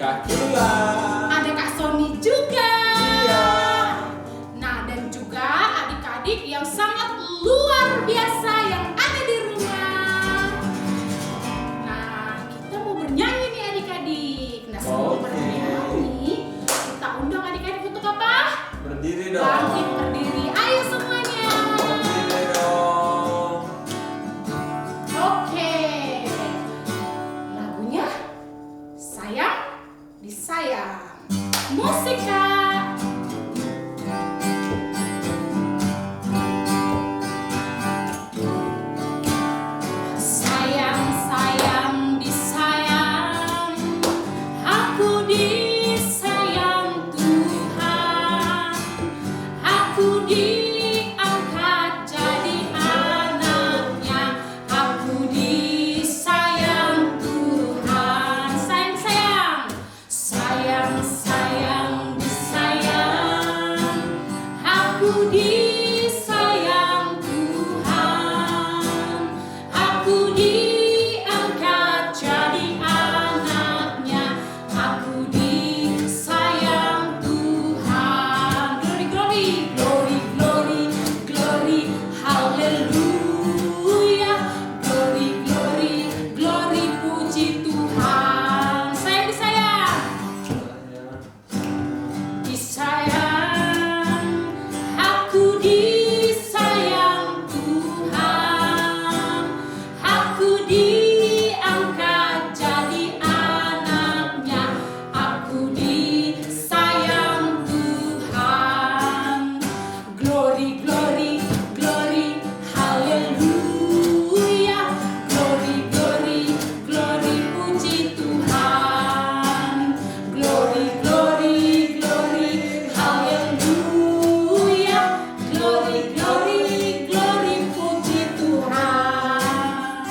Kak Kila. Ada Kak Sony juga. Iya. Nah, dan juga adik-adik yang sangat luar biasa yang ada di rumah. Nah, kita mau bernyanyi nih adik-adik. Nah, sebelum bernyanyi, kita undang adik-adik untuk apa? Berdiri dong. Bangkit berdiri. Ayo semuanya. Berdiri dong. Oke. Lagunya Sayang Disayang. Musik, Kak. Sayang, sayang, disayang. Aku disayang Tuhan. Aku diangkat jadi anaknya. Aku disayang Tuhan. Sayang, sayang. Sayang, sayang, disayang. Aku disayang Tuhan. Aku diangkat jadi anaknya. Aku disayang Tuhan. Glory, glory, glory, glory, glory, haleluya. Glory, glory, glory, puji Tuhan. Sayang, disayang. Disayang, aku disayang Tuhan. Aku diangkat jadi anaknya. Aku disayang Tuhan. Glory, glory, glory, haleluya. Glory, glory, glory, puji Tuhan. Glory, glory, glory, haleluya. Glory, glory, glory, puji Tuhan.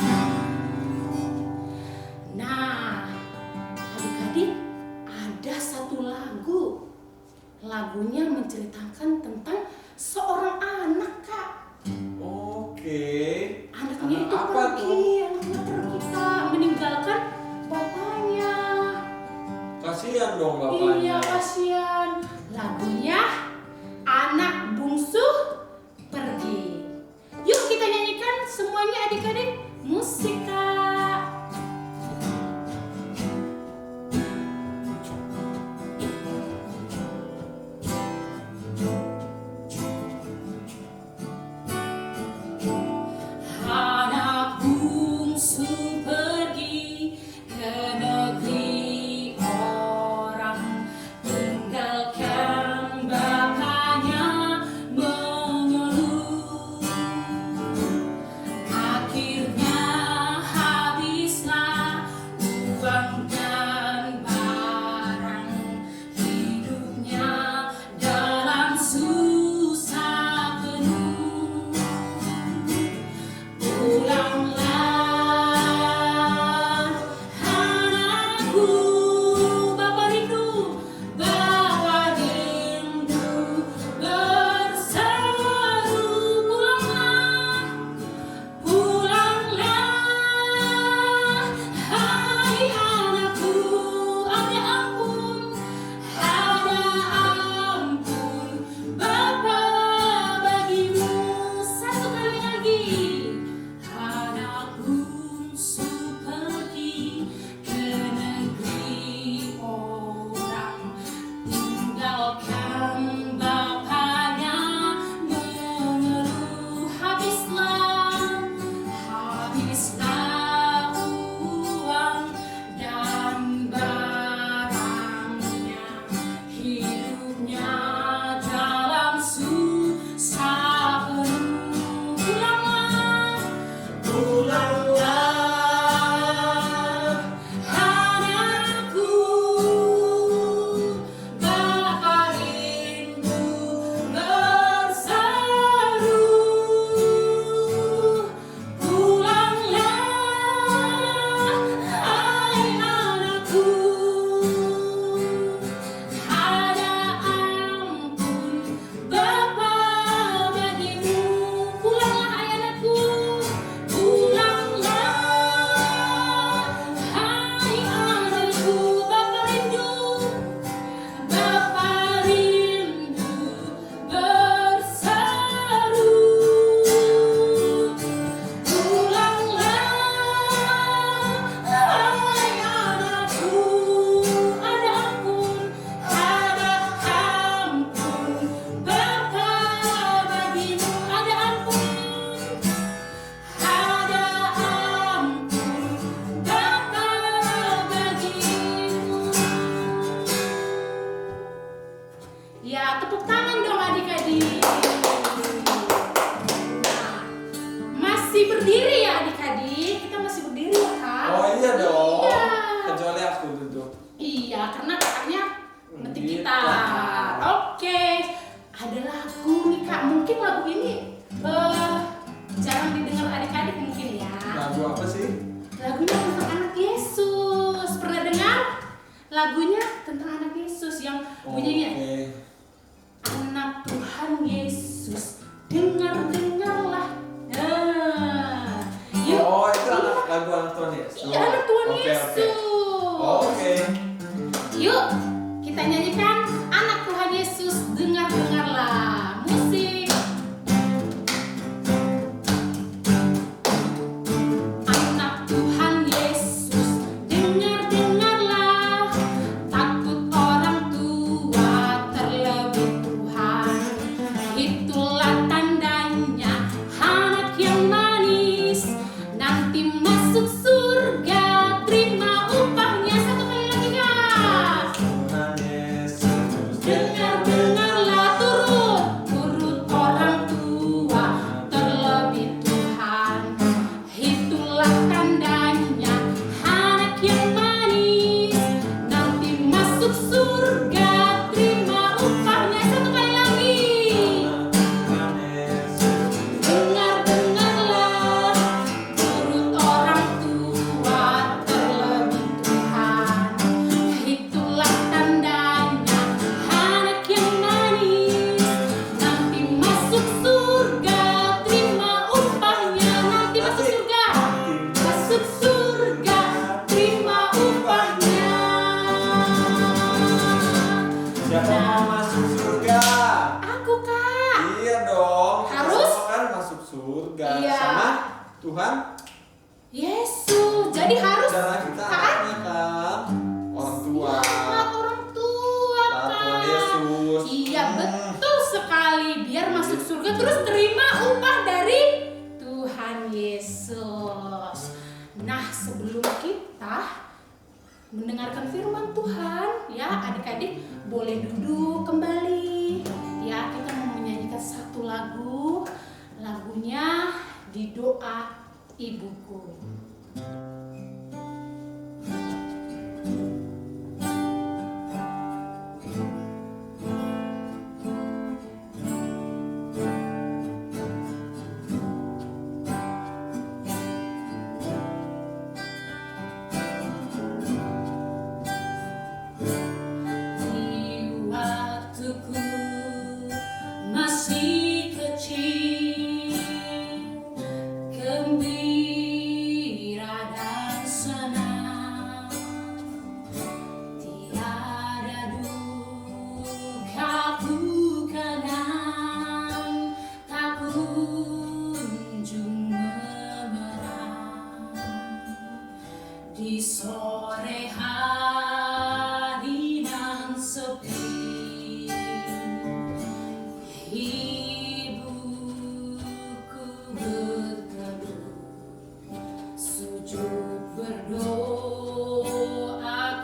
Nah, adik-adik, ada satu lagu. Lagunya menceritakan tentang seorang anak, Kak. Oke. Anaknya itu Anak apa pergi, tuh? anaknya pergi, Kak, meninggalkan bapaknya. Kasihan dong bapaknya. Iya, kasihan. Lagunya Anak Bungsu Pergi. Yuk kita nyanyikan semuanya adik-adik. Musik, Kak. Anak bungsu pergi ke negeri orang. karena kakaknya ngetik gitar. Oke, ada lagu nih Kak. Mungkin lagu ini jarang didengar adik-adik mungkin ya. Lagu apa sih? Lagunya tentang anak Yesus. Pernah dengar? Lagunya tentang anak Yesus yang bunyinya Anak Tuhan Yesus, dengarlah. Nah, yuk. Oh, itu lagu anak Tuhan Yesus. Iya, anak Tuhan Yesus. Oke. Yuk, kita nyanyikan Anak Tuhan Yesus, dengarlah. Musik. Anak Tuhan Yesus, dengarlah. Takut orang tua terlebih Tuhan. Itulah tandanya anak yang manis, nanti masuk surga, terima upahnya. Satu kali lagi Kak. Tuhan Yesus. Dengarlah, turut orang tua terlebih Tuhan. Itulah tandanya anak yang manis, nanti masuk surga, terima upahnya. Satu kali lagi. Tuhan Yesus. Dengarlah, turut orang tua terlebih Tuhan. Itulah tandanya anak yang manis, nanti masuk surga, terima upahnya. Nanti masuk surga, terima upahnya. Siapa mau masuk surga? Aku Kak. Iya dong. Kita Harus? semua kan masuk surga Iya. sama Tuhan. Yesus, jadi harus Darah kita Kak. anaknya kan orang tua. Taat orang tua Taat Tuhan Kak. Yesus. Iya betul sekali, biar masuk surga terus terima upah dari Tuhan Yesus. Nah, sebelum kita mendengarkan firman Tuhan, ya adik-adik boleh duduk kembali. Ya, kita mau menyanyikan satu lagu. Lagunya Di Doa Ibuku. Di waktuku masih kecil, gembira dan senang, tiada duka ku kenang, tak kunjung memerang. Di sore hari nan sepi, ibuku berteduh, sujud berdoa,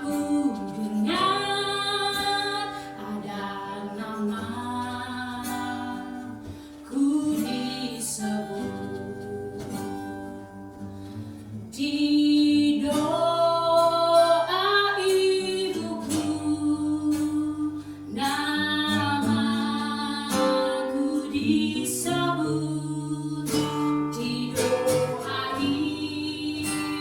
ku dengar ada namaku disebut. Di doa ibuku, namaku disebut. Di doa ibuku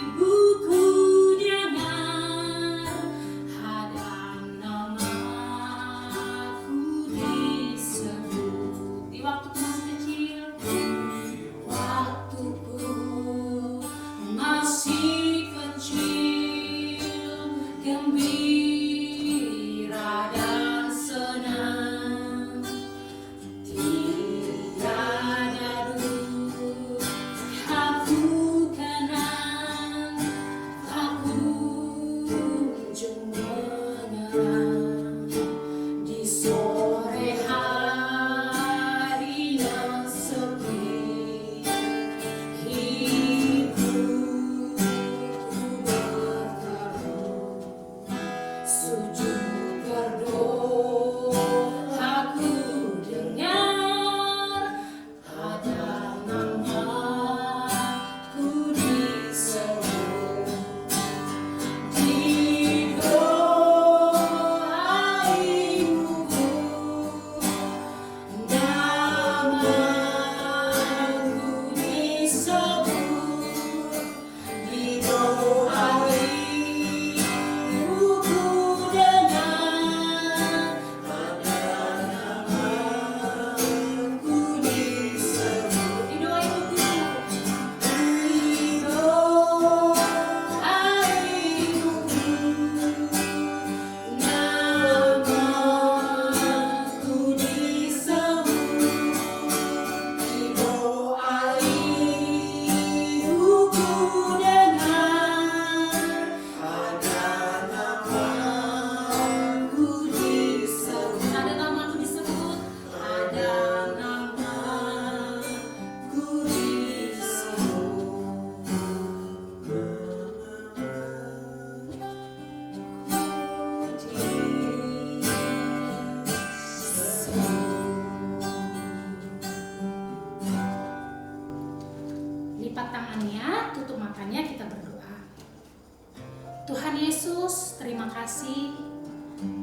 Tuhan Yesus, terima kasih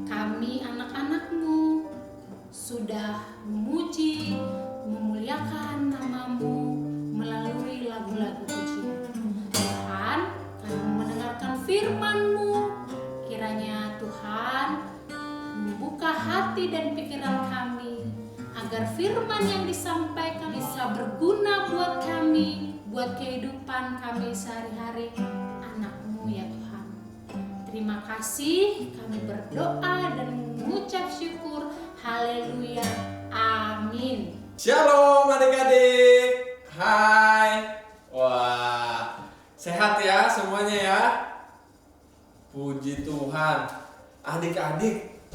kami anak-anak-Mu sudah memuji, memuliakan nama-Mu melalui lagu-lagu pujian. Tuhan, kami mendengarkan firman-Mu, kiranya Tuhan membuka hati dan pikiran kami agar firman yang disampaikan bisa berguna buat kami, buat kehidupan kami sehari-hari anak-Mu ya Tuhan. Terima kasih, kami berdoa dan mengucap syukur. Haleluya, amin. Shalom adik-adik. Hai. Wah, sehat ya semuanya ya. Puji Tuhan. Adik-adik,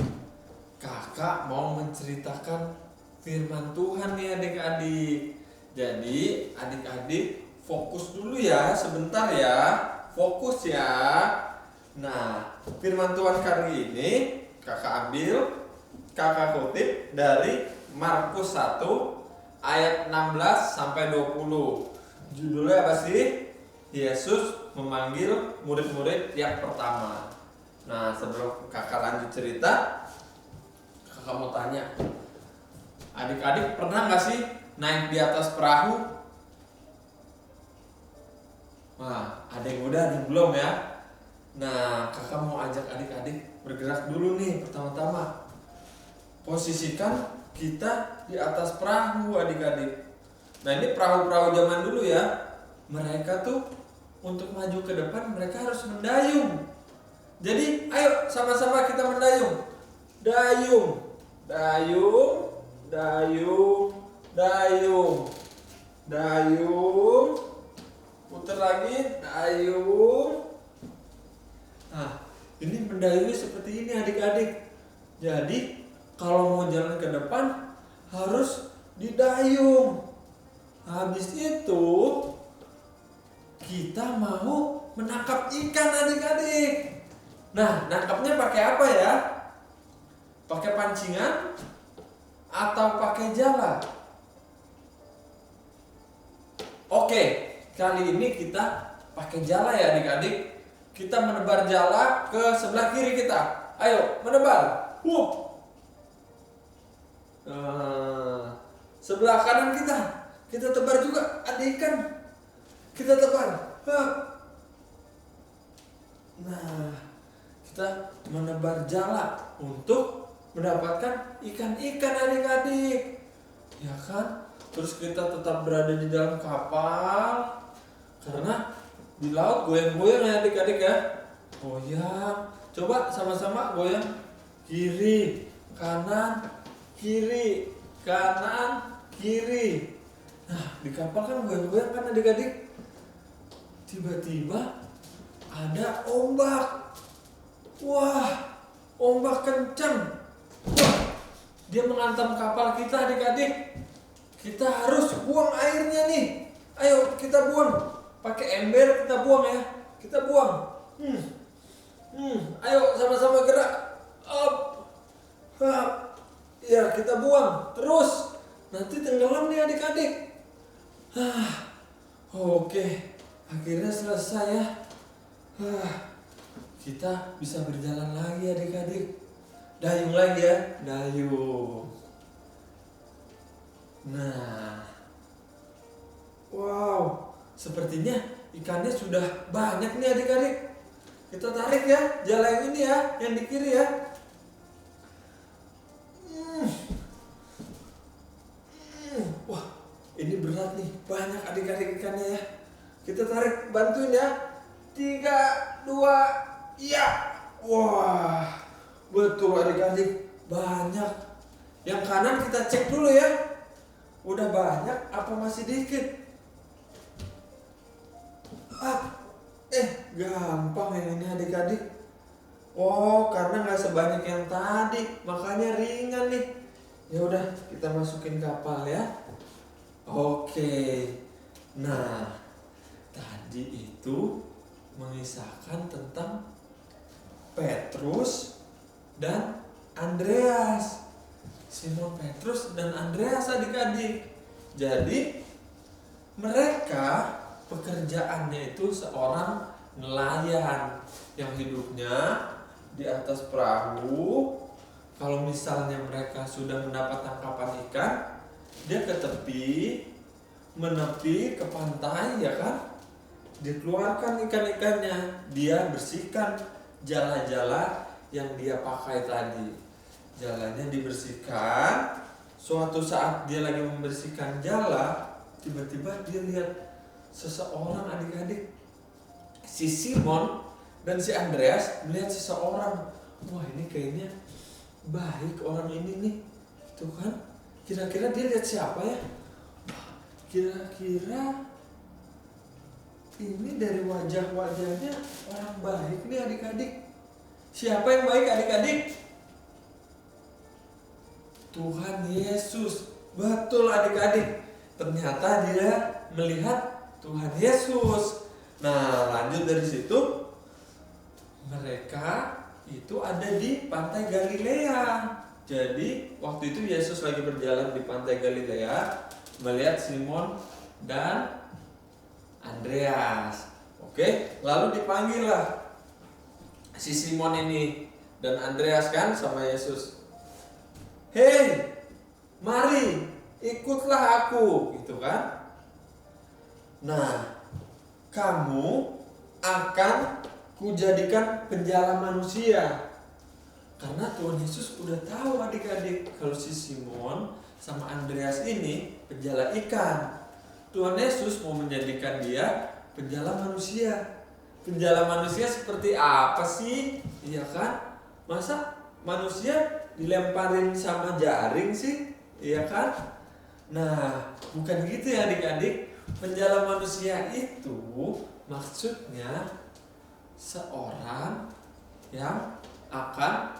kakak mau menceritakan firman Tuhan nih adik-adik. Jadi adik-adik fokus dulu ya sebentar ya. Fokus ya. Nah, firman Tuhan kali ini kakak kutip dari Markus 1 ayat 16 sampai 20. Judulnya apa sih? Yesus memanggil murid-murid yang pertama. Nah, sebelum kakak lanjut cerita, kakak mau tanya, adik-adik pernah gak sih naik di atas perahu? Nah, ada yang udah, ada yang belum ya. Nah, kakak mau ajak adik-adik bergerak dulu nih. Pertama-tama, posisikan kita di atas perahu adik-adik. Nah, ini perahu-perahu zaman dulu ya. Mereka tuh untuk maju ke depan mereka harus mendayung. Jadi ayo sama-sama kita mendayung. Dayung, dayung, dayung, dayung, dayung. Putar lagi, dayung. Nah, ini mendayungnya seperti ini adik-adik. Jadi kalau mau jalan ke depan harus didayung. Habis itu kita mau menangkap ikan adik-adik. Nah, nangkapnya pakai apa ya? Pakai pancingan atau pakai jala? Oke, kali ini kita pakai jala ya adik-adik. Kita menebar jala ke sebelah kiri kita. Ayo, menebar. Sebelah kanan kita tebar juga. Ada ikan. Kita tebar. Nah, kita menebar jala untuk mendapatkan ikan-ikan adik-adik. Ya kan? Terus kita tetap berada di dalam kapal. Karena di laut goyang-goyang ya adik-adik ya. Goyang. Coba sama-sama goyang. Kiri, kanan, kiri, kanan, kiri. Nah, di kapal kan goyang-goyang kan adik-adik. Tiba-tiba ada ombak. Wah, ombak kencang. Wah, dia menghantam kapal kita adik-adik. Kita harus buang airnya nih. Ayo kita buang. Pakai ember kita buang ya. Kita buang. Ayo sama-sama gerak. Up. Ya, kita buang. Terus nanti tenggelam nih adik-adik. Oke. Akhirnya selesai ya. Kita bisa berjalan lagi adik-adik. Dayung lagi ya. Dayung. Nah. Wow. Sepertinya ikannya sudah banyak nih adik-adik. Kita tarik ya, jala yang ini ya, yang di kiri ya. Wah, ini berat nih, banyak adik-adik ikannya ya. Kita tarik, bantuin ya. 3, 2, iya. Wah, betul adik-adik, banyak. Yang kanan kita cek dulu ya. Udah banyak apa masih dikit? Gampang yang ini adik-adik. Oh, karena nggak sebanyak yang tadi, makanya ringan nih. Ya udah, kita masukin kapal ya. Oke. Nah, tadi itu mengisahkan tentang Petrus dan Andreas. Simon Petrus dan Andreas adik-adik. Jadi mereka pekerjaannya itu seorang nelayan yang hidupnya di atas perahu. Kalau misalnya mereka sudah mendapat tangkapan ikan, dia ke tepi, menepi ke pantai, ya kan? Dia keluarkan ikan-ikannya, dia bersihkan jala-jala yang dia pakai tadi. Jalanya dibersihkan. Suatu saat dia lagi membersihkan jala, tiba-tiba dia lihat seseorang, adik-adik. Si Simon dan si Andreas melihat seseorang. Wah, ini kayaknya baik orang ini nih. Tuh kan, kira-kira dia lihat siapa ya? Kira-kira ini dari wajah-wajahnya orang baik nih adik-adik. Siapa yang baik adik-adik? Tuhan Yesus. Betul adik-adik. Ternyata dia melihat Tuhan Yesus. Nah, lanjut dari situ, mereka itu ada di pantai Galilea. Jadi waktu itu Yesus lagi berjalan di pantai Galilea, melihat Simon dan Andreas. Oke, lalu dipanggillah si Simon ini dan Andreas kan sama Yesus. Hei, mari ikutlah aku, gitu kan? Nah, kamu akan kujadikan penjala manusia. Karena Tuhan Yesus udah tahu adik-adik kalau si Simon sama Andreas ini penjala ikan. Tuhan Yesus mau menjadikan dia penjala manusia. Penjala manusia seperti apa sih? Iya kan? Masa manusia dilemparin sama jaring sih? Iya kan? Nah, bukan gitu ya adik-adik. Penjala manusia itu maksudnya seorang yang akan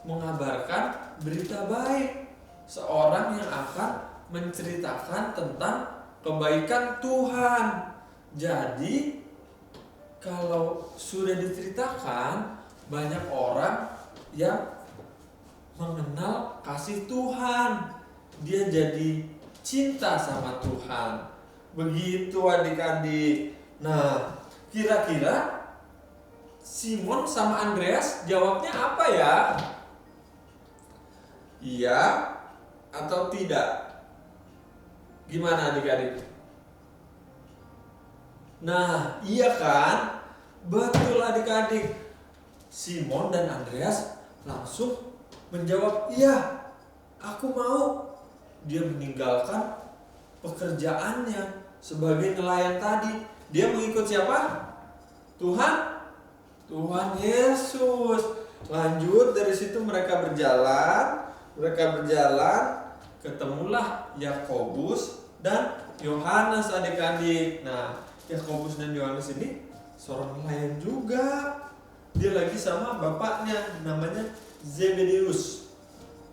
mengabarkan berita baik, seorang yang akan menceritakan tentang kebaikan Tuhan. Jadi kalau sudah diceritakan, banyak orang yang mengenal kasih Tuhan, dia jadi cinta sama Tuhan. Begitu adik-adik. Nah, kira-kira Simon sama Andreas jawabnya apa ya? Iya atau tidak? Gimana adik-adik? Nah, iya kan? Betul adik-adik. Simon dan Andreas langsung menjawab, iya, aku mau. Dia meninggalkan pekerjaannya sebagai nelayan tadi. Dia mengikut siapa? Tuhan Yesus. Lanjut dari situ mereka berjalan, ketemulah Yakobus dan Yohanes adik-adik. Nah, Yakobus dan Yohanes ini seorang nelayan juga. Dia lagi sama bapaknya, namanya Zebedeus,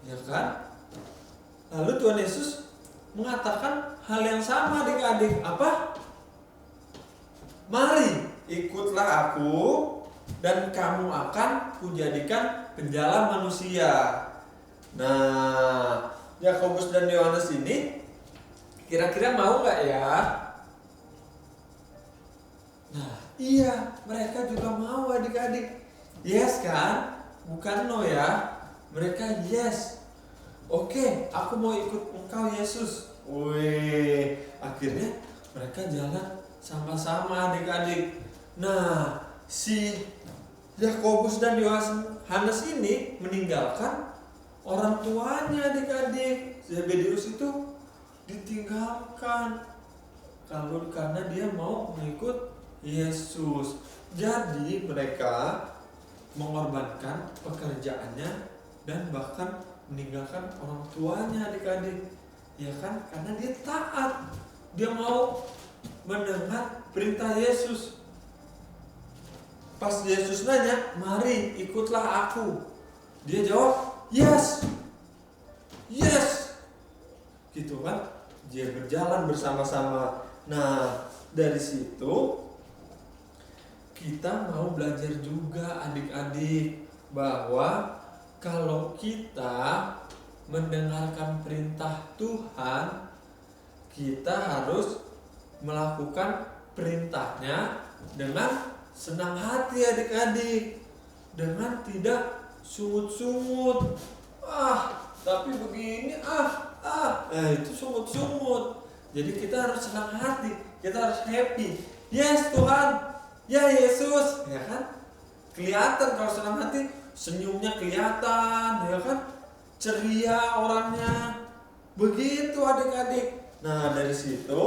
ya kan? Lalu Tuhan Yesus mengatakan hal yang sama adik-adik. Apa? Mari ikutlah aku dan kamu akan kujadikan penjala manusia. Nah, Yakobus dan Yohanes ini kira-kira mau nggak ya? Nah, iya, mereka juga mau adik-adik. Yes kan? Bukan no ya. Mereka yes. Oke, aku mau ikut engkau Yesus. Wih, akhirnya mereka jalan sama-sama adik-adik. Nah, si Yakobus dan Yohanes ini meninggalkan orang tuanya adik-adik. Zebedeus itu ditinggalkan karena dia mau mengikut Yesus. Jadi mereka mengorbankan pekerjaannya dan bahkan meninggalkan orang tuanya adik-adik. Ya kan? Karena dia taat. Dia mau mendengar perintah Yesus. Pas Yesus nanya, mari ikutlah aku. Dia jawab, yes. Yes. Gitu kan? Dia berjalan bersama-sama. Nah, dari situ kita mau belajar juga adik-adik bahwa kalau kita mendengarkan perintah Tuhan, kita harus melakukan perintahnya dengan senang hati adik-adik, dengan tidak sungut-sungut. Tapi begini, itu sungut-sungut. Jadi kita harus senang hati, kita harus happy. Yes Tuhan, ya Yesus, ya kan? Kelihatan kalau senang hati, senyumnya kelihatan, ya kan? Ceria orangnya. Begitu adik-adik. Nah, dari situ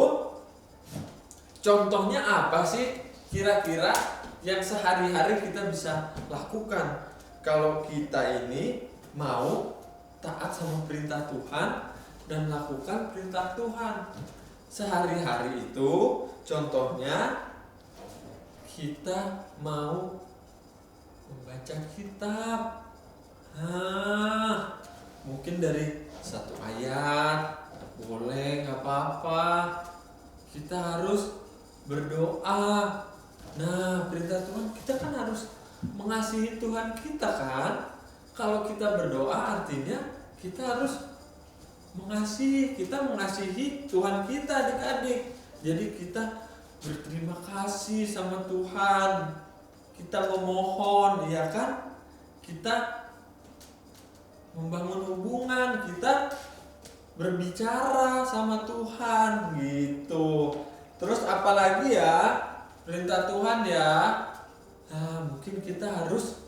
contohnya apa sih kira-kira yang sehari-hari kita bisa lakukan kalau kita ini mau taat sama perintah Tuhan dan lakukan perintah Tuhan. Sehari-hari itu contohnya kita mau membaca kitab. Mungkin dari satu ayat, boleh, nggak apa-apa. Kita harus berdoa. Nah, perintah Tuhan, kita kan harus mengasihi Tuhan kita kan. Kalau kita berdoa artinya kita harus mengasihi Tuhan kita adik-adik. Jadi kita berterima kasih sama Tuhan. Kita memohon, ya kan? Kita membangun hubungan, kita berbicara sama Tuhan gitu. Terus apalagi ya perintah Tuhan ya? Mungkin kita harus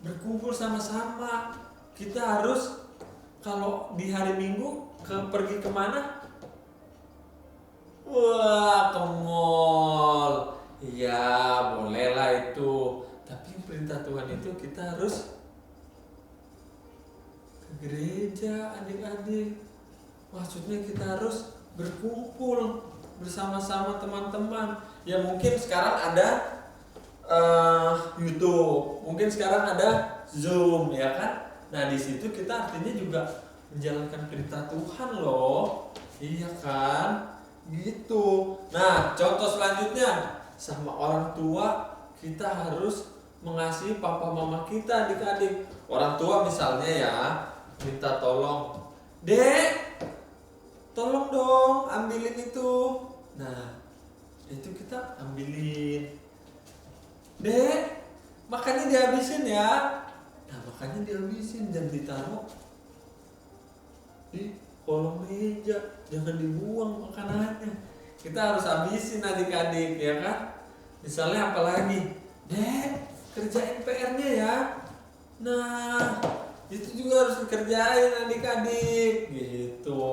berkumpul sama-sama. Kita harus kalau di hari Minggu pergi kemana? Wah, ke mall. Iya, bolehlah itu. Tapi perintah Tuhan itu kita harus ke gereja adik-adik. Maksudnya kita harus berkumpul bersama-sama teman-teman. Ya mungkin sekarang ada YouTube, mungkin sekarang ada Zoom, ya kan? Nah di situ kita artinya juga menjalankan perintah Tuhan loh, iya kan? Gitu. Nah contoh selanjutnya sama orang tua kita harus mengasihi papa mama kita adik-adik. Orang tua misalnya ya minta tolong, Dek, tolong dong ambilin itu. Nah itu kita ambilin. Dek, makannya dihabisin ya. Nah makannya dihabisin, jangan ditaruh di kolong meja, jangan dibuang makanannya. Kita harus habisin adik-adik, ya kan? Misalnya apalagi, Dek, kerjain PR-nya ya. Nah itu juga harus dikerjain adik-adik gitu.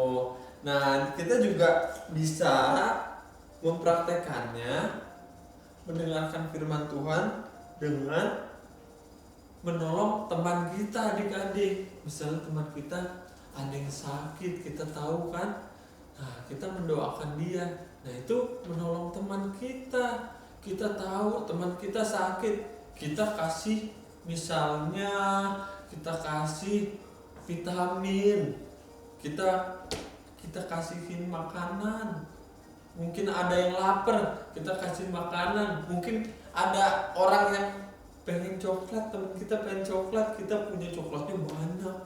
Nah kita juga bisa mempraktekannya, mendengarkan firman Tuhan dengan menolong teman kita adik-adik. Misalnya teman kita ada yang sakit, kita tahu kan, nah kita mendoakan dia. Nah itu menolong teman kita. Kita tahu teman kita sakit, kita kasih, misalnya kita kasih vitamin, kita kasihin makanan. Mungkin ada yang lapar, kita kasih makanan. Mungkin ada orang yang pengen coklat, teman kita pengen coklat, kita punya coklatnya banyak.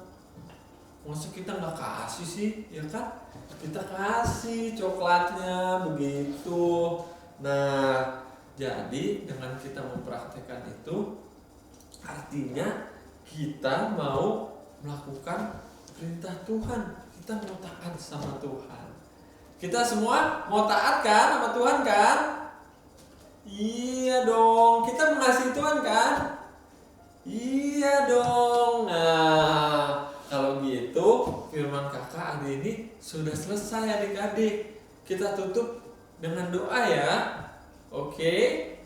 Masa kita nggak kasih sih, ya kan? Kita kasih coklatnya begitu. Nah, jadi dengan kita mempraktekkan itu, artinya kita mau melakukan perintah Tuhan. Kita mau taat sama Tuhan. Kita semua mau taat kan sama Tuhan kan? Iya dong, kita mengasihi Tuhan kan? Iya dong. Nah, kalau gitu firman kakak hari ini sudah selesai adik-adik. Kita tutup dengan doa ya. Oke,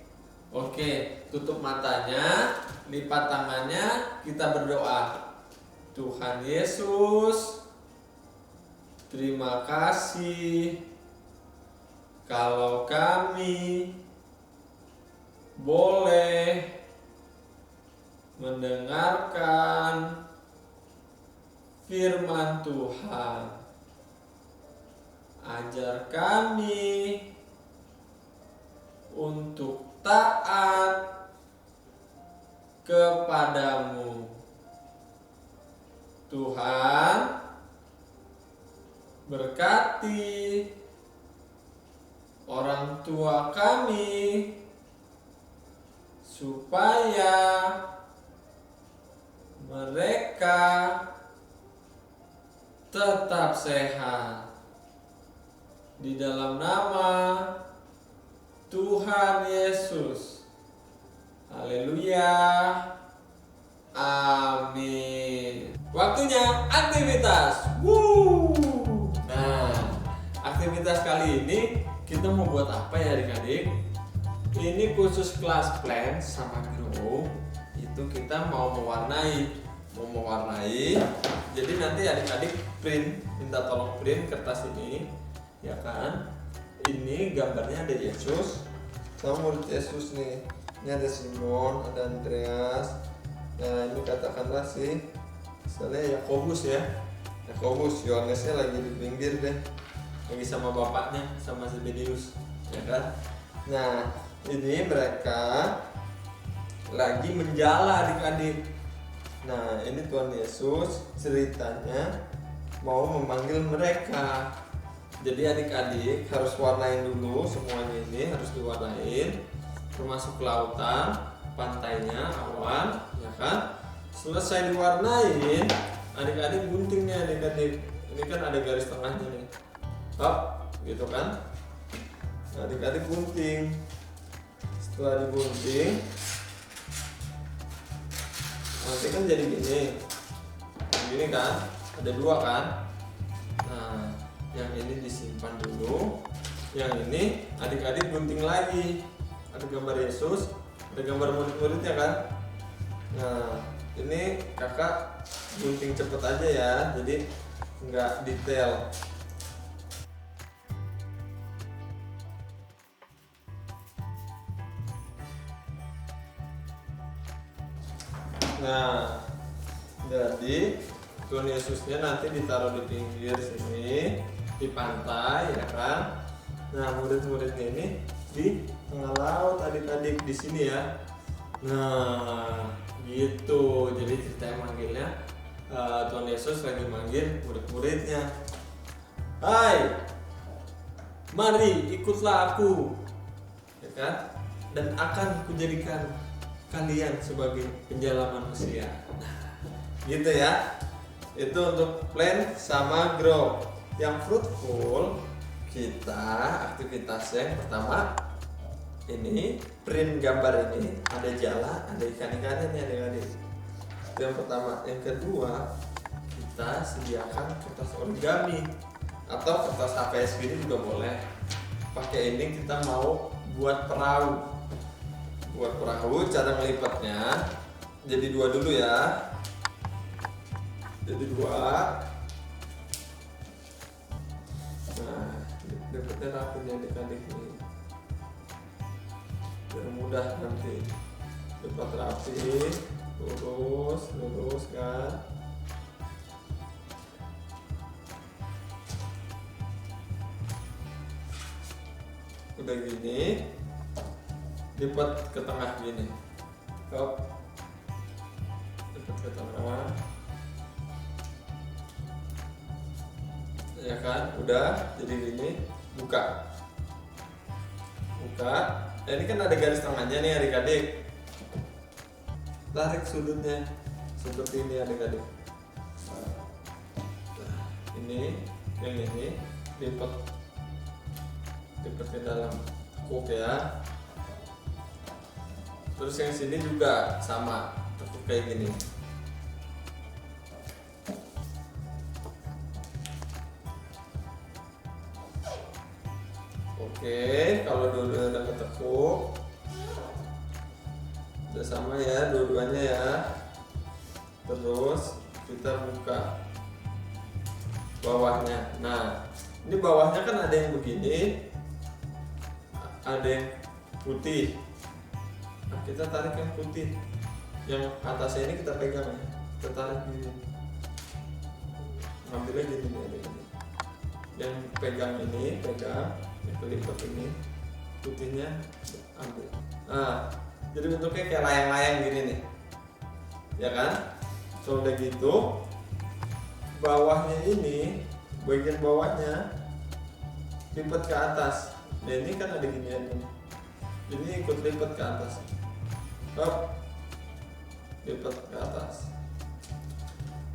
tutup matanya, lipat tangannya, kita berdoa. Tuhan Yesus, terima kasih kalau kami boleh mendengarkan firman Tuhan. Ajar kami untuk taat kepadamu. Tuhan, berkati orang tua kami supaya mereka tetap sehat. Di dalam nama Tuhan Yesus. Haleluya. Amin. Waktunya aktivitas. Nah, aktivitas kali ini kita mau buat apa ya adik-adik? Ini khusus kelas plan sama grow. Itu kita mau mewarnai. Jadi nanti adik-adik print, minta tolong print kertas ini, ya kan? Ini gambarnya ada Yesus sama murid Yesus nih. Ini ada Simon, ada Andreas. Nah ini katakanlah misalnya Yakobus ya. Yohanesnya lagi di pinggir deh, lagi sama bapaknya, sama Zebedeus, ya kan? Nah ini mereka lagi menjala adik-adik. Nah ini Tuhan Yesus ceritanya mau memanggil mereka. Jadi adik-adik harus warnain dulu semuanya, ini harus diwarnain, termasuk lautan, pantainya, awan, ya kan? Selesai diwarnain, adik-adik gunting nih adik-adik. Ini kan ada garis tengahnya nih, gitu kan? Nah, adik-adik gunting. Setelah digunting, nanti kan jadi gini kan? Ada dua kan? Nah, yang ini disimpan dulu, yang ini adik-adik gunting lagi. Ada gambar Yesus, ada gambar murid-muridnya kan. Nah ini kakak gunting cepet aja ya, jadi nggak detail. Nah jadi Tuhan Yesusnya nanti ditaruh di pinggir sini, di pantai, ya kan? Nah murid-muridnya ini di tengah laut adik-adik di sini ya. Nah gitu, jadi ceritanya manggilnya Tuhan Yesus lagi manggil murid-muridnya. Hai, mari ikutlah aku, ya kan? Dan akan kujadikan kalian sebagai penjala manusia. Gitu ya. Itu untuk plan sama grow. Yang fruitful, kita aktivitasnya yang pertama ini print gambar ini, ada jala, ada ikan-ikannya nih adik-adik. Itu yang pertama. Yang kedua, kita sediakan kertas origami atau kertas HVS gini juga boleh. Pakai ini kita mau buat perahu. Cara melipatnya jadi dua dulu ya. Jadi dua. Nah, dapetnya rapi nih adik-adik nih, biar mudah nanti dapat rapi, lurus kan. Udah gini, lipat ke tengah gini, lipat ke tengah, ya kan? Udah jadi gini, buka. Nah, ini kan ada garis tengahnya nih adik-adik. Tarik sudutnya seperti ini adik-adik. Nah, ini yang ini lipat ke dalam tekuk ya. Terus yang sini juga sama, tekuk kayak gini. Oke, kalau dua-duanya udah ketekuk, udah sama ya dua-duanya ya. Terus kita buka bawahnya. Nah, ini bawahnya kan ada yang begini, ada yang putih. Nah, kita tarik yang putih, yang atasnya ini kita pegang ya, kita tarik gini. Ngambilnya gini nih, yang pegang ini pegang. Lipat ini putihnya ambil. Nah, jadi bentuknya kayak layang-layang gini nih, ya kan? Kalau udah gitu, bawahnya ini, bagian bawahnya lipat ke atas. Dan ini kan ada ginian ini, jadi ikut lipat ke atas. Up, lipat ke atas.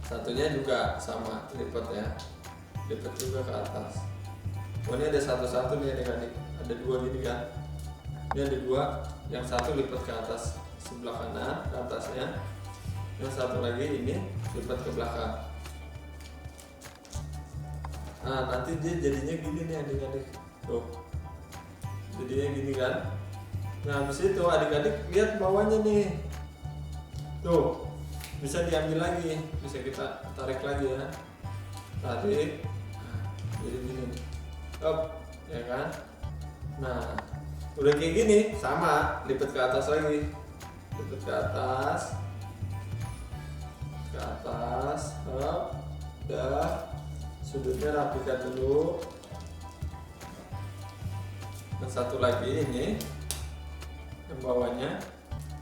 Satunya juga sama, lipat ya, lipat juga ke atas. Oh, ini ada satu-satu nih adik-adik, ada dua gini kan. Ini ada dua, yang satu lipat ke atas sebelah kanan ke atasnya, yang satu lagi ini lipat ke belakang. Nah, nanti dia jadinya gini nih adik-adik, tuh, jadinya gini kan. Nah, habis itu adik-adik lihat bawahnya nih, tuh, bisa diambil lagi, bisa kita tarik lagi ya, tarik, jadi gini, up, ya kan. Nah, udah kayak gini, sama, lipat ke atas lagi, lipat ke atas, up, udah, sudutnya rapikan dulu. Dan satu lagi ini, yang bawahnya,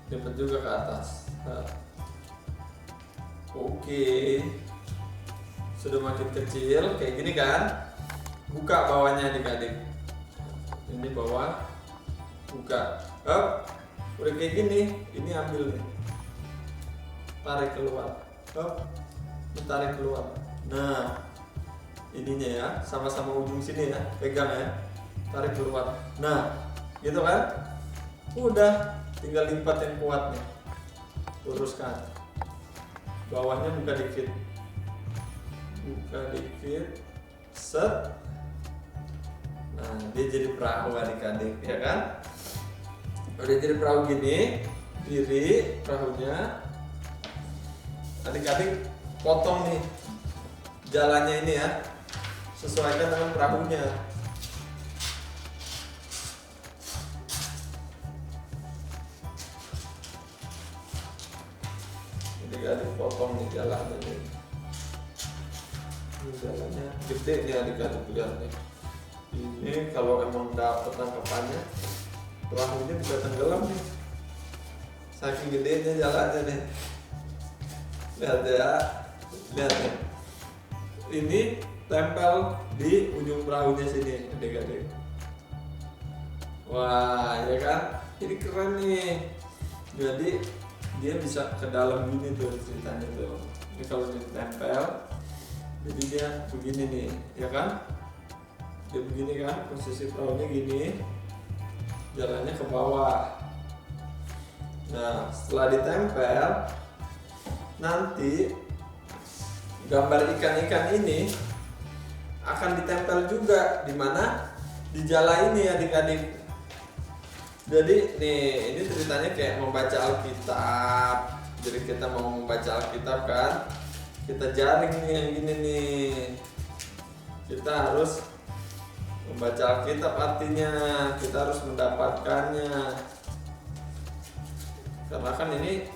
lipat juga ke atas. Oke, sudah makin kecil kayak gini kan. Buka bawahnya adik-adik. Ini bawah, buka. Up, udah kayak gini. Ini ambil nih, tarik keluar. Up, ditarik keluar. Nah, ininya ya, sama-sama ujung sini ya, pegang ya, tarik keluar. Nah, gitu kan. Udah, tinggal lipat yang kuat nih, luruskan. Bawahnya buka dikit, set. Nah, dia jadi perahu adik-adik, ya kan? Udah jadi perahu gini, diri perahunya. Adik-adik potong nih jalannya ini ya, sesuaikan dengan perahunya. Adik-adik potong nih jalannya nih. Ini jalannya gede nih adik-adik, lihat nih. Ini kalau emang dapet tangkapannya, perahunya bisa tenggelam nih, saking gedenya jalannya nih. Lihat ya, lihat nih. Ini tempel di ujung perahunya sini adik-adik. Wah, ya kan? Ini keren nih. Jadi dia bisa ke dalam gini tuh ceritanya tuh. Ini kalau ditempel, jadi dia begini nih, ya kan? Dia begini kan, posisi perahunya gini, jalannya ke bawah. Nah, setelah ditempel, nanti gambar ikan-ikan ini akan ditempel juga di mana? Di jala ini adik-adik. Jadi nih, ini ceritanya kayak membaca Alkitab. Jadi kita mau membaca Alkitab kan, kita jaring nih yang gini nih. Kita harus membaca Alkitab, artinya kita harus mendapatkannya. Karena kan ini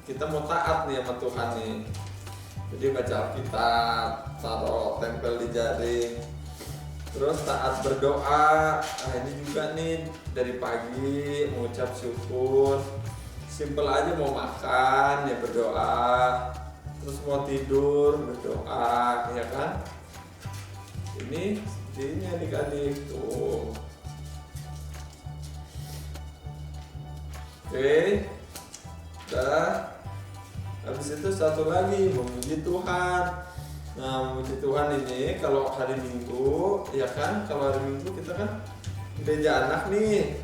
kita mau taat nih sama Tuhan nih. Jadi baca Alkitab, taruh tempel di jaring. Terus taat berdoa. Nah, ini juga nih dari pagi mengucap syukur. Simple aja, mau makan ya berdoa. Terus mau tidur berdoa, ya kan? Ini seperti ini adik-adik tuh. Oke. Udah. Habis itu satu lagi, memuji Tuhan. Nah, memuji Tuhan ini kalau hari Minggu, ya kan? Kalau hari Minggu kita kan gereja anak nih.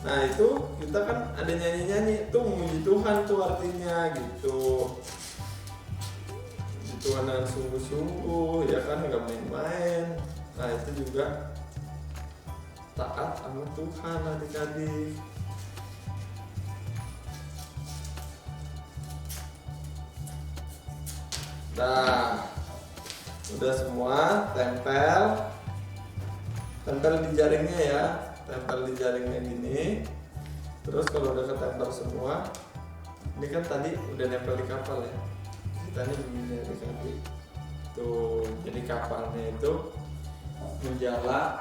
Nah, itu kita kan ada nyanyi-nyanyi, itu memuji Tuhan tuh artinya gitu. Memuji Tuhan dengan sungguh-sungguh, ya kan? Nggak main-main. Nah, itu juga taat sama Tuhan adik-adik. Nah, udah semua, tempel di jaringnya ya, tempel di jaringnya gini. Terus kalau udah ketempel semua, ini kan tadi udah nempel di kapal ya, ceritanya begini adik-adik. Tuh, jadi kapalnya itu menjala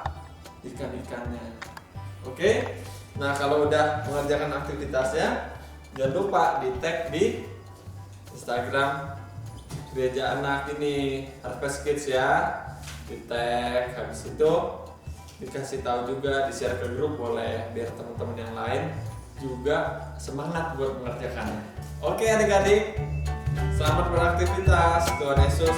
ikan-ikannya. Oke, nah kalau udah mengerjakan aktivitasnya, jangan lupa di tag di Instagram gereja anak ini, Harvest Kids ya, di tag. Habis itu dikasih tahu juga, di share ke grup boleh, biar teman-teman yang lain juga semangat buat mengerjakannya. Oke adik-adik, selamat beraktivitas. Tuhan Yesus